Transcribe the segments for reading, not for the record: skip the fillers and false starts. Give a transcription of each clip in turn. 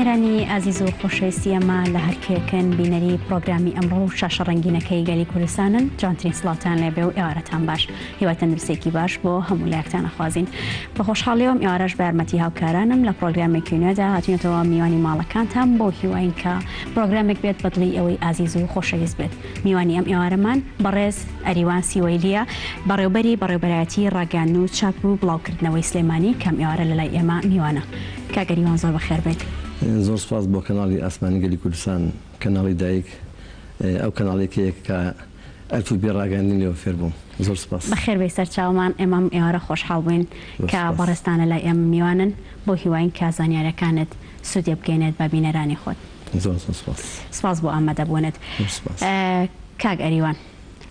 بینەرانی ئازیز و خۆشەویستی ئەمە لە هەرکێکن بینەری پرۆگرامی ئەمڕۆ و شاشە ڕەنگینەکەی گەلی کوردستانن. جوانترین سڵاتان لێبێ و ئێوارەتان باش، هیوای تەندروستێکی باش بۆ هەموو لایەکتان ئەخوازین. بە خۆشحاڵیەوەم ئێوارەش بە یارمەتی هاوکارانم لە پرۆگرامێکی نوێدا هاتوونەتەوە میوانی ماڵەکانتان بۆ هیواین کە پرۆگرامێک بێت بەدڵی ئەوەی ئازیز و خۆشەویست بێت. میوانی ئەم ئێوارەمان بەڕێز ئەریوان سیوەیلیە، بەڕێوەبەری بەڕێوەبەرایەتی ڕاگەاندن و چاپ و بڵاوکردنەوەی سلێمانی کەم ئێوارە لەلای ئێمە میوانە. کاگەریوان زۆر بەخێر بێت. زۆر سپاس بۆ کەناڵی ئاسمانی گەلی کوردستان، کەناڵی دایک، ئەو کەناڵێکەیە کە ئەلفوبێ ڕاگەاندنی لێوە فێر بووم. زۆر سپاس. بەخێر بێ سەرچاومان، ئێمەم ئێوارە خۆشحاڵ بووین کە بەڕێستانە لای ئێمە میوانن بۆ هیواین کە زانیاریەکانت سودێ بگەینێت بە بینەرانی خۆت. زۆر سپاس. سپاس بۆ ئامادەبوونت. کاگ ئەریوان،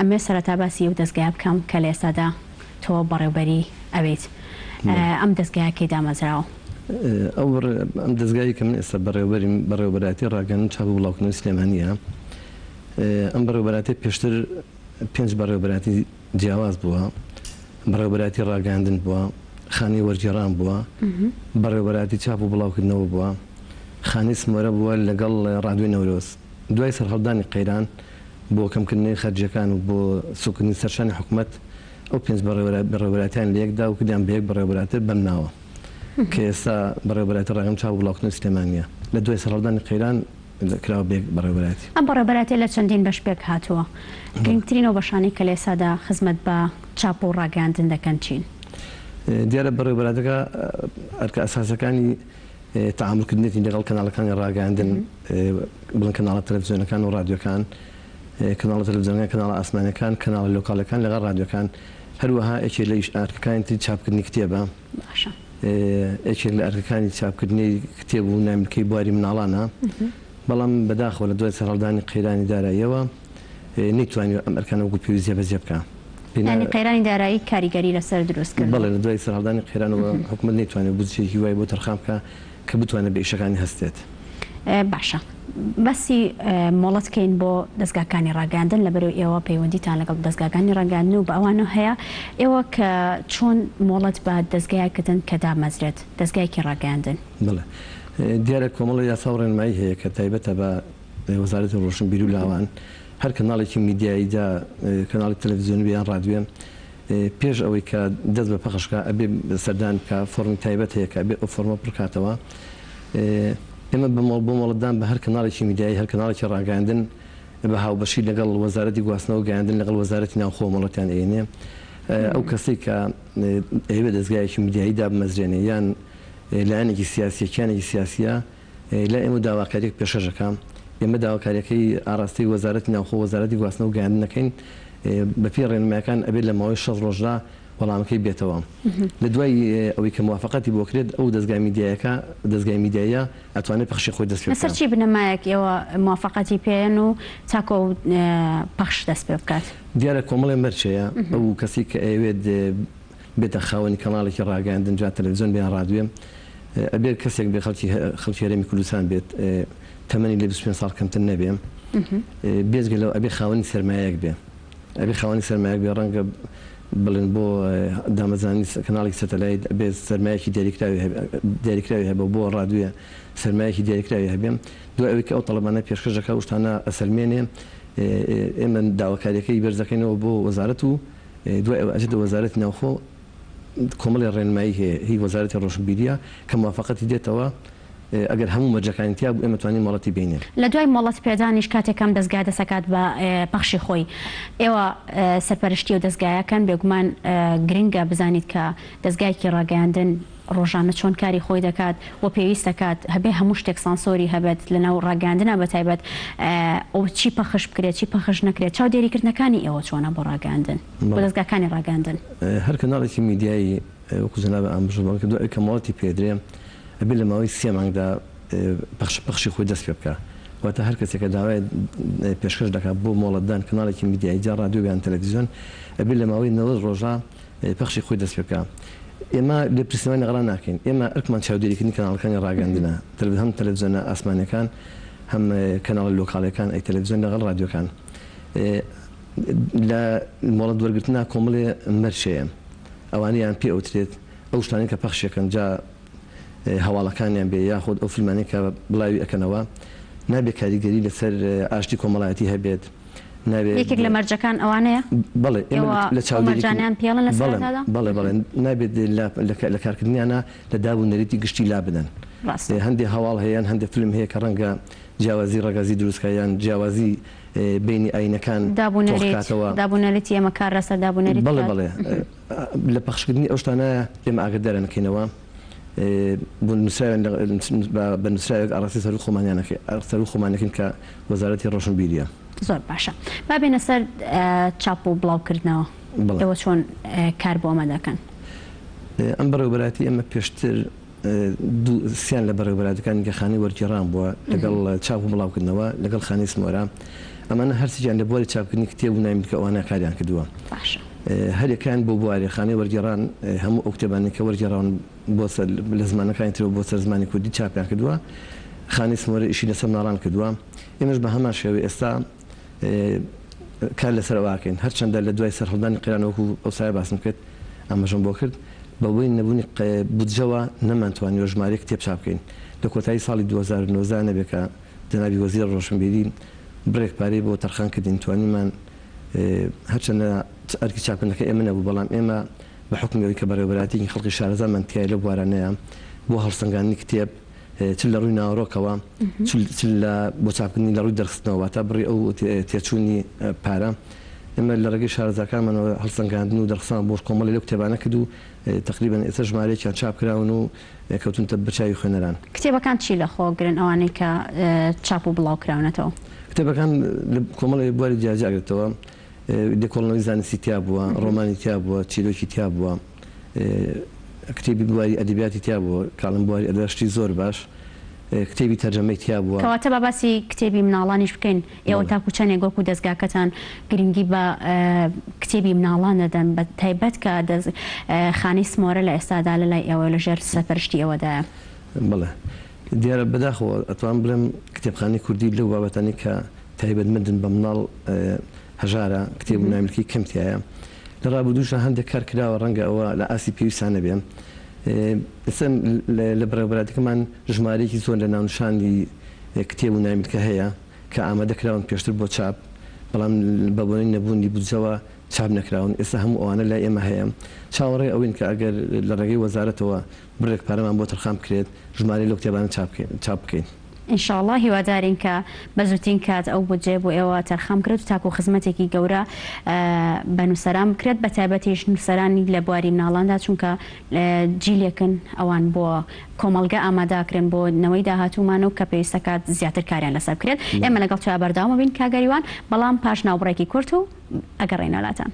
ئەمێ سەرەتا باسی ئەو دەستگای بکەم کە لە ئێستادا تۆ بەڕێوەبەری ئەوێت. ئەم دەستگایەکەی دامەزراوە. ئەم دەستگایی کە من ئێستا بەڕێوەبەرایەتی ڕاگەاندن چاپ و بڵاوکردنەوەی سلێمانیە. ئەم بەڕێوەبەرایەتی پێشتر 5 بەڕێوەبەرایەتی جیاواز بووە، بەڕێوەبەرایەتی ڕاگەاندن بووە، خانی وەرگێڕان بووە، بەڕێوەبەرایەتی چاپ و بڵاوکردنەوە بووە، خانی سمۆرە بووە لەگەڵ ڕادیۆی نەورۆز. دوای سەرهەڵدانی قەیران بۆ کەمکردنەوەی خەرجیەکان و بۆ سوکردنی سەرشانی حکوومەت ئەو 5 بەڕێوەبەرایەتیان لە یەکدا و کردیان بە یەک بەڕێوەبەرایەتی بەمناوە کە ئێستا بەڕێوەبەرایەتی ڕاگەاندن چاپ و بڵاوکردنەوەی سلێمانیە. لە دوای سەرهەڵدانی قەیران کراوە بە یەک بەڕێوەبەرایەتی. ئەم بەڕێوەبەرایەتی لە چەندین بەش پێک هاتووە. گرنگترینەوە بەشانەی کە لە ئێستادا خزمەت بە چاپ و ڕاگەاندن دەکەن چین؟ دیارە بەڕێوەبەرایەتەکە ئەرکە ئەساسەکانی تەعاملکردنێتی لەگەڵ کەناڵەکانی ڕاگەاندن، بڵێن کەناڵە تەلەڤیزیۆنەکان و ڕادیۆکان، کەناڵە تەلەڤیزیۆنەکان، کەناڵە ئاسمانیەکان، کەناڵە لۆکاڵەکان لەگەڵ ڕادیۆکان، هەروەها یەکێک لە ئەرکەکانی تری چاپکردنی کتێبە، یەکێک لە ئەرکەکانی چاپکردنی کتێب و ناملکەی بواری مناڵانە. بەڵام بەداخەوە لە دوای سەرهەڵدانی قەیرانی داراییەوە نەیتوانێت ئەم ئەرکانە وەکو پێویستیە بەجێ بکە. قەیرانی دارایی کاریگەری لەسەر دروستکردن. بەڵێ لە دوای سەرهەڵدانی قەیرانەوە حکوومەت نەیتوانێت بودجەیەکی وای بۆ تەرخان بکە کە بتوانێت بە ئیشەکانی هەستێت. باشە، بەسی مۆڵەتکەین بۆ دەستگاکانی ڕاگەاندن لەبەرەوەی ئێوە پەیوەندیتان لەگەڵ دەستگاکانی ڕاگەاندن و بە ئەوانە هەیە. ئێوە کە چۆن مۆڵەت بە دەستگایەکردن کە دامەزرێت دەستگایەکی ڕاگەاندن؟ بڵێ دیارە کۆمەڵی یاسا و ڕێنمایی هەیە کە تایبەتە بە وەزارەتی ڕۆشنبیری و لاوان هەر کەناڵێکی میدیاییدا، کەناڵی تەلەڤیزیۆنی بیان ڕادیۆن، پێش ئەوەی کە دەست بە پەخشکە ئەبێ سەردان بکە فۆرمی تایبەت هەیە کە ئەبێ ئەو فۆرمە بڕکاتەوە. ئێمە بۆ مۆڵەتدان بە هەر کەناڵێکی میدیایی، هەر کەناڵێکی ڕاگەاندن بە هاوبەشی لەگەڵ وەزارەتی گواستنەوە گەیاندن لەگەڵ وەزارەتی ناوخۆ مۆڵەتیان ئێنێ. ئەو کەسێک کە ئەوێ دەستگایەکی میدیاییدا بمەزرێنێ یان لایەنێکی سیاسیەکیانێکی سیاسیە لا ئێمە داواکاریێک پێشەژەکە. ئێمە داواکاریەکەی ئاڕاستی وەزارەتی ناوخۆ وەزارەتی گواستنەوە گەیاندنەکەین بەپێی ڕێنمایەکان ئەبێت لە ماوەی 6 ڕۆژدا وەڵامەکەی بێتەوە. لە دوای ئەوەی کە موافقەتی بۆ کرێت ئەو دەستگای میدیایە ئەتوانێت پەخشی خۆی دەست پێ بکات. سەرچی بنەمایەک ئێوە موافقەتی پێیان و تاکۆ پەخش دەست پێ بکات؟ دیارە کۆمەڵێ مەرجەیە ئەو کەسی کە ئەوێت بێتە خاوەنی کەناڵێکی ڕاگەاندن جا تەلەڤیزیۆن بیان ڕادیۆ، ئەبێت کەسێک بێ خەڵکی هەرێمی کوردستان بێت تەمەنی لە 25 ساڵ کەمتر نەبێ، بێزگە لەو ئەبێ خاوەنی سەرمایەک بێ، ئەبێ خاوەنی سەرمایەک بێ، ڕەنگە بڵێن بۆ دامەزانی کەناڵێکی سەتەلایت ئەبێت سەرمایەکی دیاریکراوی هەبێ، بۆ ڕادیۆ سەرمایەکی دیاریکراوی هەبێ. دوای ئەوەی کە ئەو تەڵەبانە پێشکەشەکە و شتانە ئەسەلمێنێ، ئێمە داواکاریەکەی بەرزەکەینەوە بۆ وەزارەت و دوای ئەوە ئەجێتە وەزارەتی ناوخۆ کۆمەڵی ڕێنمایی هەیە، هی وەزارەتی ڕۆشنبیریە کە موافقەتی دێتەوە. ئەگەر هەموو مەرجەکانی تیا بوو ئێمە توانین مۆڵەتی بینێ. لە دوای مۆڵەت پێدانیش کاتێکم دەستگا دەسەکات بە پەخشی خۆی، ئێوە سەرپەرشتی و دەستگایەکان بێگومان گرنگە بزانیت کە دەستگایەکی ڕاگەاندن ڕۆژانە چۆن کاری خۆی دەکات و پێویست دەکات هەبێ هەموو شتێک سانسۆری هەبێت لەناو ڕاگەاندنە بەتایبەت ئەو چی پەخش بکرێت چی پەخش نەکرێت. چاودێریکردنەکانی ئێوە چۆنە بۆ ڕاگەاندن بۆ دەستگاکانی ڕاگەاندن؟ هەر کەناڵێکی میدیایی وەکو جەناب ئامبژۆڵ کە دوای کە مۆڵەتی پێدرێ ئەبێ لە ماوەی 3 مانگدا پەخشی خۆی دەست پێ بکە. واتە هەر کەسێکە داوای پێشکەش دەکات بۆ مۆڵەتدان کەناڵێکی میدیایی جا ڕادیۆ یان تەلەڤیزیۆن ئەبێ لە ماوەی 90 ڕۆژە پەخشی خۆی دەست پێ بکە. ئێمە لێ پرسیوانی غەڵا ناکەین، ئێمە ئەرکمان چاودێریکردنی کەناڵەکانی ڕاگەاندنە، هەم تەلەڤیزیۆنە ئاسمانیەکان، هەم کەناڵە لۆکاڵەکان، ئەی تەلەڤیزیۆن لەگەڵ ڕادیۆکان. لە مۆڵەت وەرگرتنا کۆمەڵێ مەرجەیە، ئەوانەیان پێ ئەوترێت ئەو شتانی کە پەخشەکەن جا هەواڵەکانیان بێ یاخود ئەو فیلمانەی کە بڵاوی ئەکەنەوە نابێت کاریگەری لەسەر ئاشتی کۆمەڵایەتی هەبێت. یەکێک لە مەرجەکان ئەوانەیە بەڵێ لە چاومەرجانیان پێڵن لە سەرەتادا بەڵێ نابێت لە کارکردنیانە لە دابوونەریتی گشتی لا بدەن. هەندێک هەواڵ هەیەیان هەندێک فیلم هەیە کە ڕەنگە جیاوازی ڕێگازی دروستکایان جیاوازی بینی ئاینەکان دابوونەریتی ئێمە کار ڕەسەر دابوونەریت بەڵێ لە پەخشکردنی ئەو شتانە ئێمە ئاگدارە نەکەینەوە بە نووسراوێک ئاڕاستی سەر و خۆمانەکەین کە وەزارەتی ڕۆشنبیریە. زۆر باشە با بێنە سەر چاپ و بڵاوکردنەوە ئێوە چۆن کار بۆ ئەمە دەکەن؟ ئەم بەڕێوەبەراتی ئێمە پێشتر سیان لە بەڕێوەبەراتەکانی گەخانی وەرگێڕان بووە لەگەڵ چاپ و بڵاوکردنەوە لەگەڵ خانی سمۆرە ئەمانە هەرسییان لە بۆری چاپکردنی کتێب و نامیکە ئەوانە کاریان کردووە. هەرێکان بۆ بواری خانەی وەرگێڕان هەموو ئەو کتێبانی کە وەرگێڕان بۆ لە زمانەکانی ترەوە بۆ سەر زمانی کوردی چاپیان کردووە خانی سمۆرە ئیشی لەسەر مناڵان کردووە. ئێمەش بە هەمان شێوەیە ئێستا کار لەسەرەوەکەین هەرچەندە لە دوای سەرهەڵدانی قیرانەوەکو ئەو سایە باسم کرد ئەمەژم بۆ کرد بەوەی نەبوونی بودجەوە نەمانتوانی ژمارە کتێب چاپ بکەین لە کۆتایی ساڵی 2009 نەبێکە جەنابی وەزیر ڕۆشنبیری برێک پارەی بۆ تەرخانکردین توانیمان هەرچەندە ئەرکی چاپکردنەکە ئێمە نەبوو بەڵام ئێمە بە حکومیەوەی کە بەڕێوەبەراتێکی خەڵکی شارەزامان تیای لە بوارانەیە بۆ هەڵسەنگاندنی کتێب چ لە ڕووی ناوەڕۆکەوە بۆ چاپکردنی لە ڕووی دەرخستنەوە تا بڕی ئەو تێچوونی پارە ئێمە لە ڕێگەی شارەزاکانمانەوە هەڵسەنگاندن و دەرخستان بۆ کۆمەڵی لەو کتێبانە کرد و تقریبان ئێستا ژمارەیەکیان چاپکراون و کەوتونتە بەچاوی خوێنەران. کتێبەکان چی لە خۆگرن ئەوانەی کە چاپ و بڵاوکراونەتەوە؟ کتێبەکان کۆمەڵی بواری جیاجاگرێتەوە دێکۆڵنەوەی زانستی تیا بووە ڕۆمانی تیا بووە چیرۆکی تیا بووە کتێبی بواری ئەدەبیاتی تیا بووە کاڵم بواری ئەدەشتی زۆر باش کتێبی تەرجەمەی تیا بووە. کەواتە بە باسی کتێبی مناڵانیش بکەین ئێوە تاکو چەندێک وەکو دەستگاکەتان گرنگی بە کتێبی مناڵان دەدەن بە تایبەت کە خانی سمۆرە لە ئێستادا لە لای ئێوە لەژێر سەرپەرشتی ئەوەدایە. بڵێ دیارە بەداخەوە ئەتوان بڵێم کتێبخانەی کوردی لەو بابەتانی کە تایبەتمەندن بە مناڵ هەژارە کتێب و نامیلکی کەمتیایە لە ڕابردووشە هەندێک کار کراوە ڕەنگە ئەوە لە ئاسی پێویستانە بێن. لە بەڕێوەبەراتەکەمان ژمارەیەکی زۆر لە ناونشانی کتێب و نامیلکە هەیە کە ئامادەکراون پێشتر بۆ چاپ بەڵام بە بۆنەی نەبوونی بودجەوە چاپ نەکراون. ئێستا هەموو ئەوانە لای ئێمە هەیە چاوەڕێ ئەوین کە ئەگەر لە ڕێگەی وەزارەتەوە بڕێک پارەمان بۆ تەرخان بکرێت ژمارەی لەو کتێبانە چاپ بکەین. ئینشاءڵڵا هیوادارین کە بە زووترین کات ئەو بودجێ بۆ ئێوە تەرخام کرێت و تاکو خزمەتێکی گەورە بە نووسەران بکرێت بە تایبەتیش نووسەرانی لە بواری مناڵاندا چونکە جیلێکن ئەوان بۆ کۆمەڵگە ئاماداکرێن بۆ نەوەی داهاتوومانەوە کە پێویستەکات زیاتر کاریان لەسەر بکرێت. ئێمە لەگەڵ تویا بەردەوامە بین کاگەریوان بەڵام پاش ناوبڕێکی کورت و ئەگەڕێنەلاتان.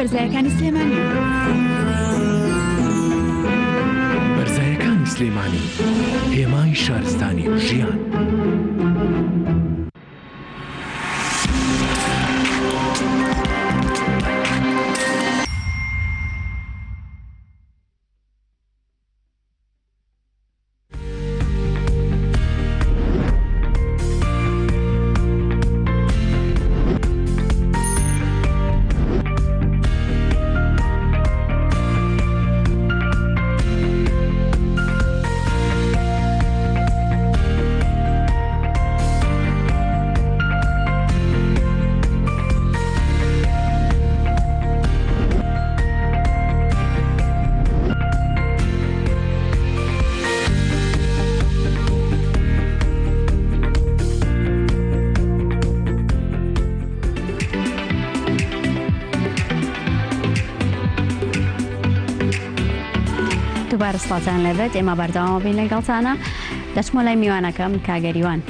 بەرزایەکانی سلێمانی بەرزایەکانی سلێمانی هێمای شارستانی ژیان. دووبارە سڵاتان لەبێت ئێمە بەردەوامە بین لەگەڵتانە دەچمە لای میوانەکەم کاگەریوان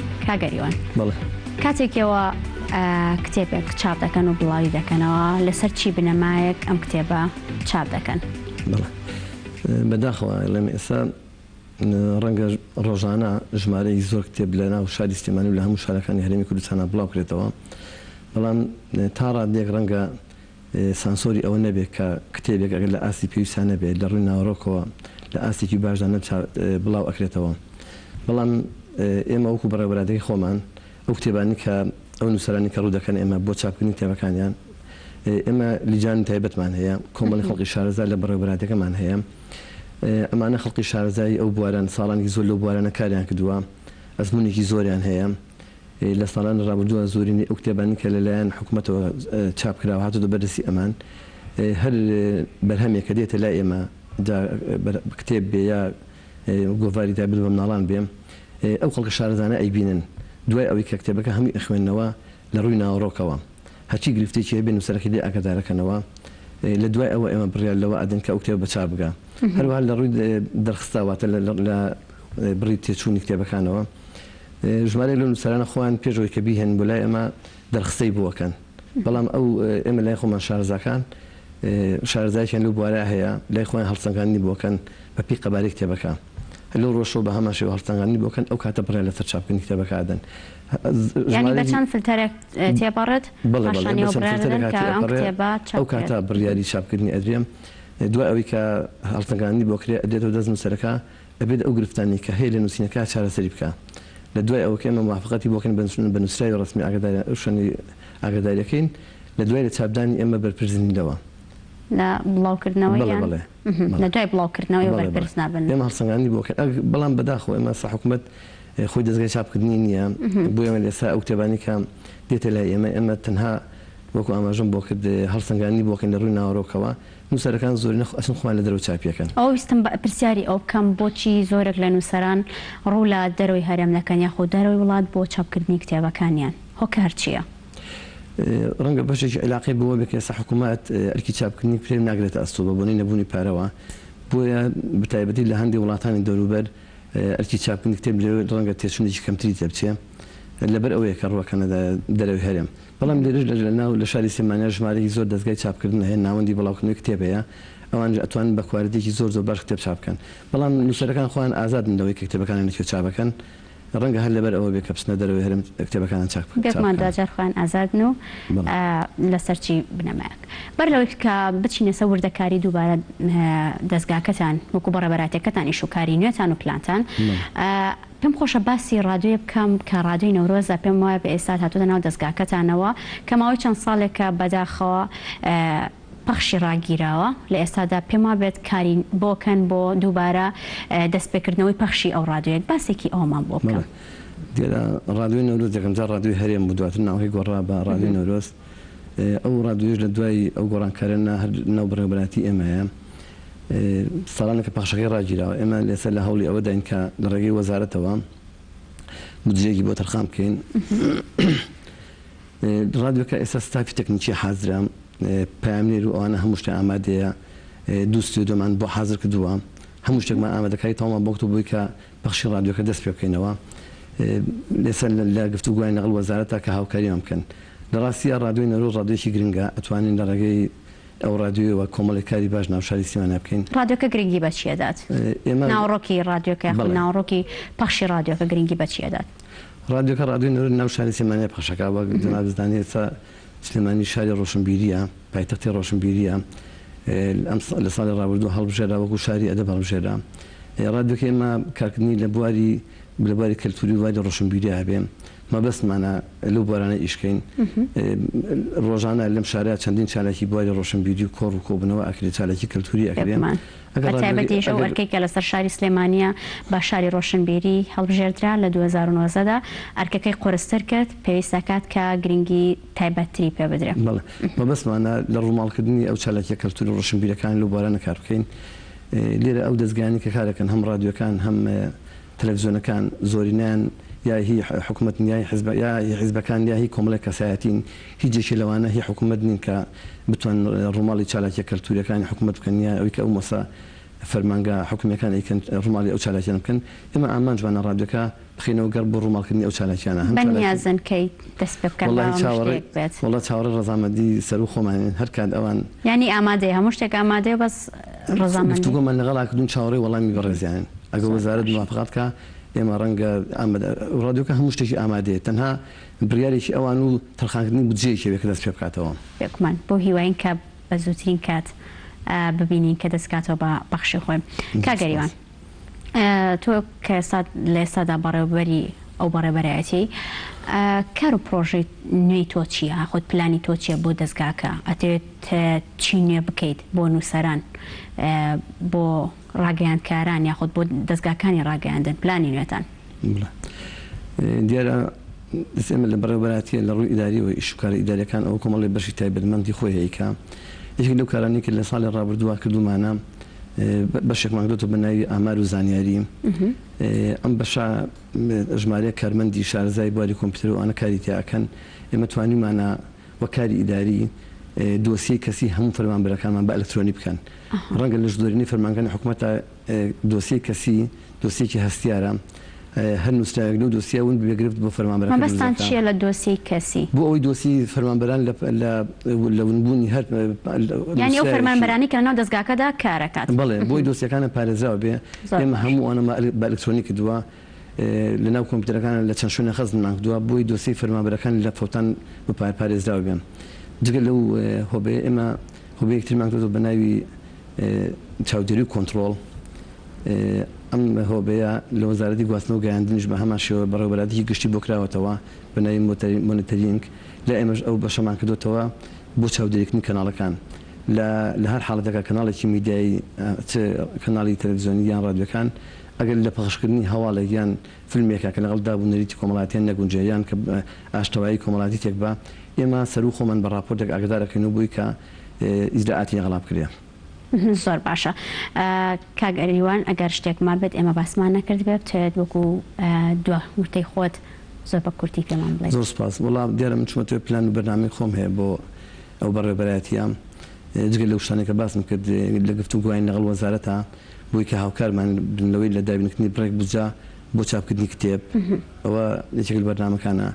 کاتێکەوە کتێبێک چاپ دەکەن و بڵاوی دەکەنەوە لەسەر چی بنەمایەک ئەم کتێبە چاپ دەکەن بەداخەوە لەم ئێستا ڕەنگە ڕۆژانە ژمارەی زۆر کتێب لە ناو شاری سلێمانی و لە هەموو شارەکانی هەرێمی کوردستانە بڵاو کرێتەوە بەڵام تا ڕادێک ڕەنگە سانسۆری ئەوە نەبێت کە کتێبێک ئەگەر لە ئاستی پێویستان نەبێت لە ڕووی ناوەڕۆکەوە لە ئاستێکی باشدا بڵاو ئەکرێتەوە بەڵام ئێمە وەکو بەڕێوەبەرادەی خۆمان ئەو کتێبانی کە ئەو نووسەرانی کە ڕوو دەکەن ئێمە بۆ چاپکردنی کتێبەکانیان ئێمە لیجانی تایبەتمان هەیە کۆمەڵی خەڵکی شارەزای لە بەڕێوەبەرادەکەمان هەیە ئەمانە خەڵکی شارەزایی ئەو بواران ساڵانی زۆر لەو بوارانە کاریان کردووە ئەزمونێکی زۆریان هەیە لە ساڵان ڕابردووە زۆرینی ئەو کتێبانی کە لەلایەن حکوومەتەوە چاپکراوە هاتووە بەرزی ئەمان هەر بەرهەمێک کە دێتە لای ئێمە کتێب بێ یا گۆڤاری دابێت بە مناڵان بێم ئەو خەڵکە شارەزانە ئەیبینن دوای ئەوەی کە کتێبەکە هەمووی ئەخوێنەوە لە ڕووی ناوەڕۆکەوە هەرچی گرفتێکی هەبێ نووسەرەکەی لێ ئاگادارەکەنەوە لە دوای ئەوە ئێمە بڕیار لەوە ئەدەن کە ئەو کتێب بە چاپ بگا هەروەها لە ڕووی دەرخستاواتە لە بڕی تێچوونی کتێبەکانەوە ژمارەی لە نووسەرانە خۆیان پێشەوەی کە بیهێن بۆ لای ئێمە دەرخستەی بووەکەن بەڵام ئەو ئێمە لای خۆمان شارەزاکان شارەزایشیان لەو بوارە هەیە لای خۆیان هەڵسەنگاندنی بۆکەن بە پێی قەبارەی کتێبەکە لەو ڕۆژەوە بە هەمان شێوە هەڵسەنگاندنی بۆکەن ئەو کاتە بڕیار لەسەر چاپکردنی کتێبەکە ئەدەن یعنی بە چەند فلتەرێک تێپەڕێت ئەو کاتە بڕیاری چاپکردنی ئەدرێم دوای ئەوەی کە هەڵسەنگاندنی بۆ کرێ ئەدێتەوە دەست نووسەرەکە ئەبێت ئەو گرفتانی کە هەیە لە نووسینەکە چارەسەری بکە لە دوای ئەوەکە ئێمە موافقەتی بۆکەن بە نووسراوی ڕسمی شوێنی ئاگاداریەکەین لە دوای لە چاپدانی ئێمە بەرپرسینەوە لە بڵاوکردنەوەی لە دوای بڵاوکردنەوەی بەرپرس نابن ئێمە هەڵسەنگاندنی بۆکەن بەڵام بەداخەوە ئێمە حکوومەت خۆی دەستگای چاپکردنی نییە بۆ ئێمە لێسا ئەو کتێبانی کە دێتە لای ئێمە تەنها وەکو ئاماژەم بۆ کرد هەڵسەنگاندنی بۆکەن لە ڕووی ناوەڕۆکەوە نووسەرەکان زۆرینە ئەسن خۆیان لە دەرەوە چاپیەکەن ئەو ویستم پرسیاری ئەو بکەم بۆچی زۆرێک لە نووسەران ڕوو لە دەرەوەی هەرێم دەکەن یاخۆ دەرەوەی وڵات بۆ چاپکردنی کتێبەکانیان هۆکار چییە؟ ڕەنگە بەشێکی علاقی بۆەوە بێت کە ئێستا حکوومەت ئەرکی چاپکردنی پێ ناگرێتە ئەستۆ بە بۆنەی نەبوونی پارەوە بۆیە بەتایبەتی لە هەندێک وڵاتانی دەوروبەر ئەرکی چاپکردنی کتێب لێرە ڕەنگە تێچوونێکی کەمتری تێبچێ لەبەر ئەوەیە کە ڕوەکەنە دەرەوەی هەرێم بەڵام لێرەش لە ناو لە شاری سلێمانیا ژمارەی زۆر دەستگای چاپکردن هەیە ناوەندی بڵاوکردنەوەی کتێبەیە ئەوان ئەتوانن بە کوالیتێکی زۆر باش کتێب چاپکەن بەڵام نووسەرەکان خۆیان ئازادن لەوەی کە کتێبەکانیان لەکوێ چاپەکەن ڕەنگە هەر لەبەر ئەوە بێ کە بچنە دەرەوەی هەرێم کتێبەکانیان چاپکەن دوجار خۆیان ئازادن و لەسەر چی بنەمایەک بەر لەوەی کە بچینە سەر وردەکاری دووبارە دەستگاکەتان وەکو بەڕێبەراتەکەتان ئیشوکاری نوێتان و پلانتان پێم خۆشە باسی ڕادیۆ بکەم کە ڕادیۆی نەورۆزە پێم وایە بە ئێستا هاتووە ناو دەستگاکەتانەوە کە ماوەی چەند ساڵێکە بەداخەوە پەخشی ڕاگیراوە لە ئێستادا پێم وابێت کاری بۆکەن بۆ دووبارە دەستپێکردنەوەی پەخشی ئەو ڕادیۆیەک باسێکی ئەومان بۆ بکەم ڕادیۆی نەورۆز یەکەم جار ڕادیۆی هەرێم بوو دواتر ناوەکەی گۆڕا بە ڕادیۆی نەورۆز ئەو ڕادیۆش لە دوای ئەو گۆڕانکارانە هەر ناو بەڕێوەبەراتی ئێمەیە ساڵانێکە پەخشەکەی ڕاگیراوە ئێمە لێسەر لە هەوڵی ئەوە داین کە لە ڕێگەی وەزارەتەوە بودجەیەکی بۆ تەرخان بکەین ڕادیۆکە ئێستا ستافی تەکنیکی حازرا پامنێر و ئەوانە هەموو شتێک ئامادەیە دوو ستودیۆمان بۆ حازر کردووە هەموو شتێکمان ئامادەکاری تاومان بۆکتۆ بووی کە پەخشی ڕادیۆکە دەست پێ بکەینەوە لێسەر لە گفتوگوهای لەگەڵ وەزارەتە کە هاوکاریمان بکەن لە ڕاستیە ڕادیۆی نەورۆز ڕادیۆیەکی گرنگە ئەتوانین لە ڕێگەی ئەو ڕادیۆیەوە کۆمەڵی کاری باش ناو شاری سلێمانیا بکەین ڕادیۆکە گرنگی بە چیەدات ناوڕۆکی ڕادیۆکە ناوڕۆکی پەخشی ڕادیۆکە گرنگی بە چیەدات ڕادیۆکە ڕادیۆی نەورۆز ناو شاری سلێمانیا پەخشەکە وەک جەناب زانیت سلێمانی شاری ڕۆشنبیریە پایتەختی ڕۆشنبیریە لە ساڵی ڕابردوو هەڵبژێرا وەکو شاری ئەدەب هەڵبژێرا ڕادیۆکە ئێمە کارکردنی لە بواری کەلتوری وای ڕۆشنبیریە هەبێن مەبەستمانە لەو بوارانە ئیشکەین ڕۆژانە لەم شارە چەندین چالێکی بواری ڕۆشنبیری و کۆڕ و کۆبنەوە ئەکرێت چالێکی کەلتوری ئەکرێن بەتایبەتیش ئەو ئەرکێکە لەسەر شاری سلێمانیا با شاری ڕۆشنبیری هەڵبژێردرا لە 2009دا ئەرکەکەی قورستر کرد پێویستەکات کە گرنگی تایبەتری پێ بدرێت مەبەستمانە لە ڕووماڵکردنی ئەو چالێکی کەلتوری ڕۆشنبیرەکان لەو بوارانە کار بکەین لێرە ئەو دەستگانی کە کارەکەن هەم ڕادیۆکان هەم تەلەڤیزیۆنەکان زۆرینیان یا هی حکوومەت نیای حیزبەکان یا هی کۆمەڵی کەسایەتین هیچێکی لەوانە هی حکوومەت نین کە بتوان ڕووماڵی چالاکی کەلتوریەکانی حکوومەت بکەن یا ئەوی کە ئەو مەسا فەرمانگە حکوومەکان ئەیکەن ڕووماڵی ئەو چالاکیان بکەن ئێمە ئامانجوانە ڕادیۆکە بخینەوە گەڕ بۆ ڕووماڵکردنی ئەو چالاکیانە بەنیازن کەی دەست پێ بکەن وڵا چاوەڕێ ڕەزامەندی سەر و خۆمان هەر کات ئەوان ینی ئامادەیە هەموو شتێک ئامادەیە بەس ڕزامەندیگومان لەگەڵاکردون چاوەڕێ وەڵامی بەڕێزیان ئەگە وەزارەت موافقاتکە ئێمە ڕەنگە ڕادیۆکە هەموو شتێکی ئامادەیە تەنها بڕیارێکی ئەوان و تەرخانکردنی بودجەیەکی کە دەست پێ بکاتەوە پێکمان بۆ هیواین کە بە زووترین کات ببینین کە دەستکاتەوە بە بەخشی خۆی کاگەریوان تۆ کە لە ئێستادا بەڕێوەبەری ئەو بەڕێبەرایەتی کار و پرۆژەی نوێی تۆ چییە خۆت پلانی تۆ چییە بۆ دەستگاکە ئەتەوێت چی نوێ بکەیت بۆ نووسەران بۆ ڕاگەیاندکاران یاخود بۆ دەستگاکانی ڕاگەیاندن پلانی نوێتان دیارە ئێمە لە بەڕێوەبەرایەتیە لە ڕووی ئیداری و ئیشوکاری ئیداریەکان ئەو کۆمەڵی بەشی تایبەتمەندی خۆی هەیەکە یەکێک لەو کارانی کە لە ساڵی ڕابردووە کردومانە بەشێکمان کردوتە بە ناوی ئامار و زانیاری ئەم بەشە ژمارەیە کارمەندی شارەزای بواری کۆمپیوتەر و ئەوانە کاری تیاکەن ئێمە توانیمانە وە کاری ئیداری دۆسیەی کەسی هەموو فەرمانبەرەکانمان بە ئەلکترۆنی بکەن ڕەنگە لە ژدۆرینی فەرمانگەی حکوومەتە دۆسیەی کەسی دۆسیەکی هەستیارە هەر نووسراوێک لەو دۆسیە ون بێگرفت بۆ فەرمانبەرەکان مەبەستان چییە لە دۆسی کەسی بۆ ئەوەی دۆسی فەرمانبەران لە ونبوونی هەر یعنی ئەو فەرمانبەرانی کە ناو دەستگاکەدا کارەکات بەڵێ بۆی دۆسیەکانە پارێزراوە بێ ئێمە هەموو ئەوانە بە ئەلکترۆنی کردووە لەناو کۆمپیوتەرەکان لە چەند شوێنە خەزممان کردووە بۆی دۆسی فەرمانبەرەکان لە فەوتان پارێزراوە بێن جگە لەو هۆبەیە ئێمە هۆبەیەکترمان کردووە بە ناوی چاودێری و کۆنتڕۆڵ ئەم هۆبەیە لە وەزارەتی گواستنەوە و گەیاندنیش بە هەمان شێوە بەڕێوەبەرایەتی گشتی بۆ کراوەتەوە بە ناوی مۆنیتەرینگ لە ئێمەش ئەو بەشەمان کردوتەوە بۆ چاودێریکردنی کەناڵەکان لە هەر حاڵەتەکە کەناڵێکی میدیایی کەناڵی تەلەڤیزیۆنی یان ڕادیۆکان ئەگەر لە پەخشکردنی هەواڵێک یان فیلمێکە کە لەگەڵ دابوونەریتی کۆمەڵاتیان نەگونجێیان کە ئاشتەوایی کۆمەڵاتی تێک بە ئێمە سەر و خۆمان بە راپۆرتێک ئاگدارەکەین و بووی کە ئیجراعاتی یەغڵا بکرێ زۆر باشە کاگەریوان ئەگەر شتێکمان بێت ئێمە باسمان نەکرد بێت بتوێت وەکو دو وتەی خۆت زۆر بە کورتی پێمان بڵێت زۆر سپاس وەڵام دیارە من چوومەتەوە پلان و بەرنامەی خۆم هەیە بۆ ئەو بەڕێوەبەرایەتیە جگە لەو شتانێک کە باسم کرد لە گفتوگوهای لەگەڵ وەزارەتە بۆی کە هاوکارمان بنەوەی لە دابینکردنی بڕێک بجا بۆ چاپکردنی کتێب ئەوە یەکێک لە بەرنامەکانە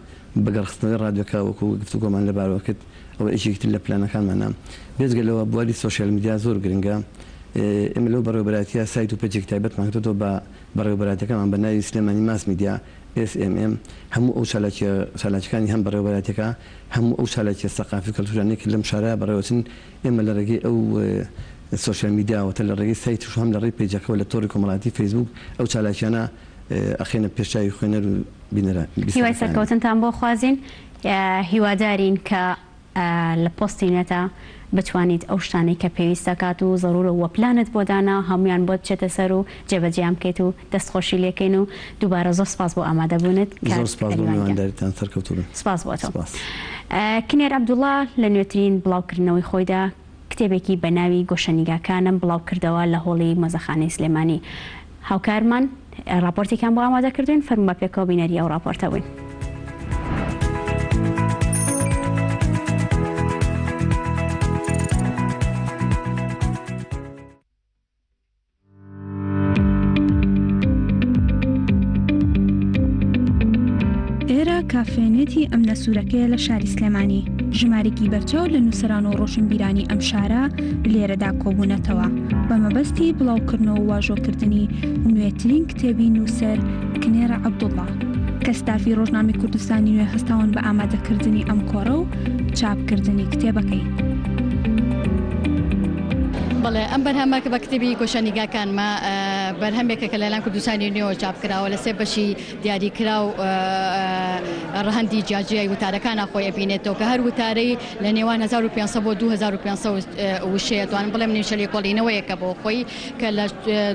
بەگەڕخستنەوەی ڕادیۆکە وەکو گفتوگۆمان لەبارەوە کرد ئەوە ئیشێکتر لە پلانەکانمانە بێجگە لەوە بواری سۆشیال میدیا زۆر گرنگە ئێمە لەو بەڕێوەبەرایەتیە سایت و پێجێک تایبەتمان کردەوە بە بەڕێوەبەرایەتەکەمان بە ناوی سلێمانی ماس میدیا SMM هەموو ئەو چالاکیەکانی هەم بەڕێوەبەرایەتەکە هەموو ئەو چالاکیە سەقافی کەلتورانێک لەم شارە بەڕێوەچن ئێمە لە ڕێگەی ئەو سۆشیال میدیاوەتە لە ڕێگەی سایت و هەم لە ڕێی پێجەکەەوە لە تۆڕی کۆمەڵاتی فەیسبوک ئەو چالاکیانە ئەخێنە پێشچاوی خوێنەر و بینەرە هیوای سەرکەوتنتان بۆ خوازین هیوادارین کە لە پۆستی نێتە بتوانیت ئەو شتانەی کە پێویستەکات و زەڕورە وە پلانت بۆ دانا هەمویان بۆ بچێتە سەر و جێبەجێیان بکەیت و دەستخۆشی لێکەین و دووبارە زۆر سپاس بۆ ئامادەبوونت سپاس بۆتەوە کنێر عەبدوڵڵا لە نوێترین بڵاوکردنەوەی خۆیدا کتێبێکی بە ناوی گۆشەنیگاکانم بڵاو کردەوە لە هۆڵی مۆزەخانەی سلێمانی هاوکارمان راپۆرتێکان بۆ ئامادەکردوین فەرموو بە پێکەوە بینەری ئەو راپۆرتە بووین. کافێنێتی ئەم نەسوورەکەیە لە شاری سلێمانی ژمارێکی بەرچاو لە نووسەران و ڕۆشنبیرانی ئەم شارە لێرەدا کۆبوونەتەوە بە مەبەستی بڵاوکردنەوە و واژۆکردنی نوێترین کتێبی نووسەر کنێرە عەبدوڵڵا کە ستافی ڕۆژنامەی کوردستانی نوێ هەستاون بە ئامادەکردنی ئەم کۆڕە و چاپکردنی کتێبەکەی. بەڵێ ئەم بەرهەمە کە بە کتێبی گۆشەنیگاکانمە بەرهەمێکە کە لەلایەن کوردستانی نوێەوە چاپکراوە لە سێ بەشی دیاریکرا و ڕەهەندی جیاجیای وتارەکانە خۆی ئەبینێتەوە کە هەر وتارەی لە نێوان 1500 بۆ 2500 وشەیە توانم بڵێم نیشەلی کۆڵینەوەیەکە بۆ خۆی کە لە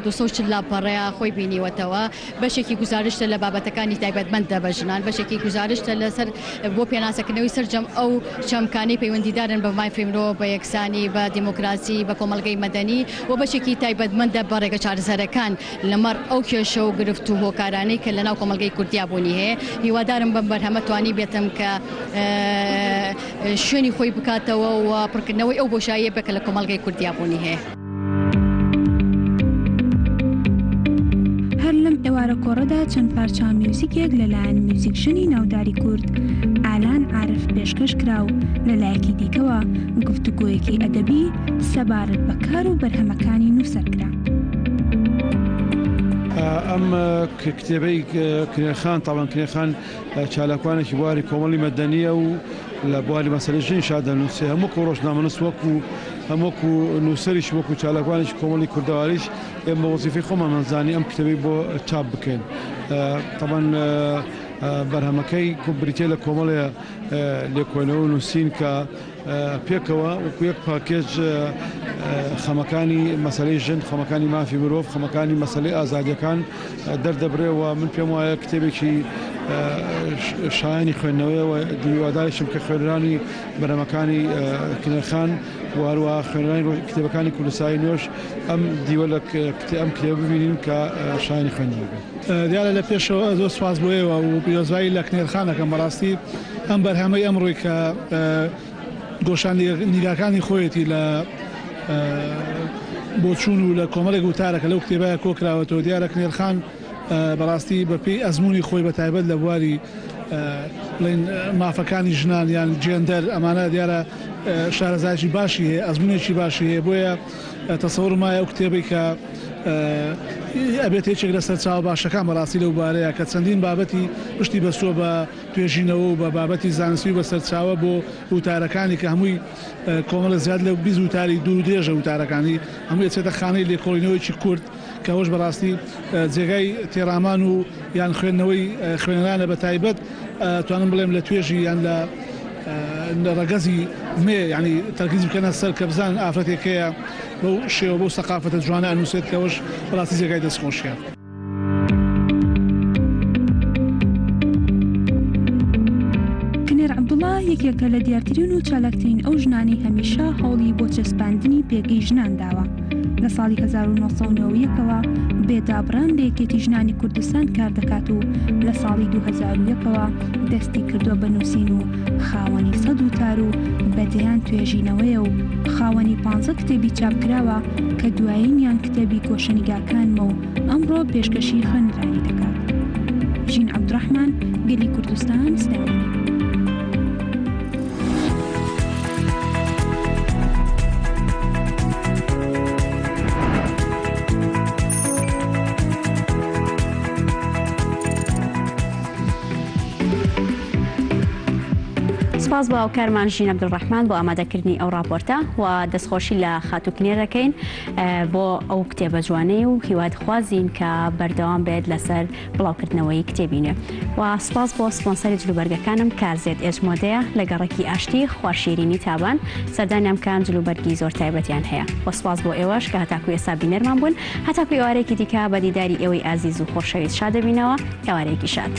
240 لاپەڕەیە خۆی بینیوەتەوە بەشێکی گزارشتە لە بابەتەکانی تایبەتمەندە بە ژنان بەشێکی گزارشتە لەسەر بۆ پێناسەکردنەوەی سەرجەم ئەو چەمکانی پەیوەندیدارن بە مای فرێمرۆ بە یەکسانی بە دیموکراسی بە کۆمەلگەی مەدەنی و بەشێکی تایبەتمەندە بە ڕێگە چارەسەرەکان لەمەڕ ئەو کێشە و گرفت و هۆکارانەی کە لەناو کۆمەلگەی کوردیا بوونی هەیە هیوادارم بەم بەرهەمە توانی بێتم کە شوێنی خۆی بکاتەوە و پڕکردنەوەی ئەو بۆشاییە بکە لە کۆمەلگەی کوردیا بوونی هەیە. ئێوارە کۆڕەدا چەند پارچە میوزیکێک لەلایەن میوزیکژنی ناوداری کورد ئالان عارف پێشکەش کراو لەلایەکی دیکەوە گفتوگۆیەکی ئەدەبی سەبارەت بە کار و بەرهەمەکانی نووسەرکرا. ئەم کتێبەی کنێرخان تاوان کنێرخان چالاکوانێکی بواری کۆمەڵی مەدەنیە و لە بواری مەسەلەی ژنی شادەنووسێ هەموو ڕۆژنامەنووس هەمووکو نووسەریش وەکو چالاکوانێکی کۆمەڵی کوردەواریش ئێمە وەزیفەی خۆمان مەزانی ئەم کتێبەی بۆ چاپ بکەین. تاوان بەرهەمەکەی بریتێ لە کۆمەڵێ لێکۆینەوە و نووسین کە پێکەوە وەکو یەک پاکێج خەمەکانی مەسەلەی ژن، خەمەکانی مافی مرۆڤ، خەمەکانی مەسەلەی ئازادیەکان دەردەبرێەوە. من پێم وایە کتێبێکی شایانی خوێندنەوەیەوە دیواداریشم کە خوێنرانی بەرهەمەکانی کنێرخان واروە خوێنرانی کتێبەکانی کوردستانی نوێژ ئەم دیوە لە ئەم کتێبە ببینین کە شایانی خوێندنەوە بێت. دیارە لە پێشەوە زۆر سواز بۆیەوە و پیرۆزبایی لە کنێرخانەکەم بەڕاستی ئەم بەرهەمەی ئەمڕۆی کە گۆشان نیگاکانی خۆیەتی لە بۆچوون و لە کۆمەڵێک وتارەکە لەو کتێبایە کۆکراوەتەوە دیارە کنێرخان بەڕاستی بەپێی ئەزمموی خۆی بە تایبەت لە بواری مافەکانی ژنان یان جێندەر ئەمانە دیارە شارەزایکی باشی هەیە، ئەزممونێکی باشی هەیە. بۆیە تەسەوڕم وایە ئەو کتێبی کە ئەبێت هیچێک لە سەرچاو باشەکان بەڕاستی لەو بارەیە کە چەندین بابەتی پشتی بەسووە بە توێژینەوە و بە بابەتی زانستی بە سەرچاوە بۆ وتارەکانی کە هەمووی کۆمەڵە زیاد لە 20 وتاری دوور و درێژە وتارەکانی هەموو چێتە خانەی لێکۆڵینەوەیکی کورد کە هۆش بەڕاستی جێگای تێرامان و یان خوێندنەوەی خوێنەرانە بە تایبەت توانم بڵێم لە توێژی یان لە ڕەگەزی مێ ینی تەرکیز بکەنە سەر کە بزان ئافرەتێکەیە بەو شێوە بۆ سەقافەتە جوانە ئەنووسێت کەەوەش بەڕاستی جێگای دەستخۆشیە. کنێر عەبدوڵڵا یەکێکە لە دیارترین و چالاکترین ئەو ژنانی هەمیشە هەوڵی بۆ چەسپاندنی پێگەی ژنان داوە. لە ساڵی 1990ەوە بێدابڕان لە یەکێتی ژنانی کوردستان کار دەکات و لە ساڵی 2001ەوە دەستی کردووە بە نووسین و خاوەنی 100 وتار و بەدەیان توێژینەوەیە و خاوەنی 15 کتێبی چاپکراوە کە دوایینیان کتێبی گۆشەنیگاکانمە و ئەمڕۆ پێشکەشی خوێندرانی دەکات. ژین عەبدوڕەحمان، گەلی کوردستان، سلێمانی. سپاس بۆ هاوکارمان ژین عەبدوڕەحمان بۆ ئامادەکردنی ئەو راپۆرتە و دەستخۆشی لە خاتوکنێ دەکەین بۆ ئەو کتێبە جوانەی و هیواد خوازین کە بەردەوام بێت لەسەر بڵاوکردنەوەی کتێبینێ و سپاس بۆ سپۆنسەری جلوبەرگەکانم کارزێت ئێژمۆدەیە لە گەڕێکی ئاشتی خوارشیرینی تابان سەردانیام کان جلوبەرگی زۆر تایبەتیان هەیە و سپاس بۆ ئێوەش کە هەتاکوی ئێستا بینەرمان بوون هەتاکوی ئێوارێکی دیکە بە دیداری ئێوەی ئازیز و خۆشەویست شادەبینەوە ئێوارێکی شاد.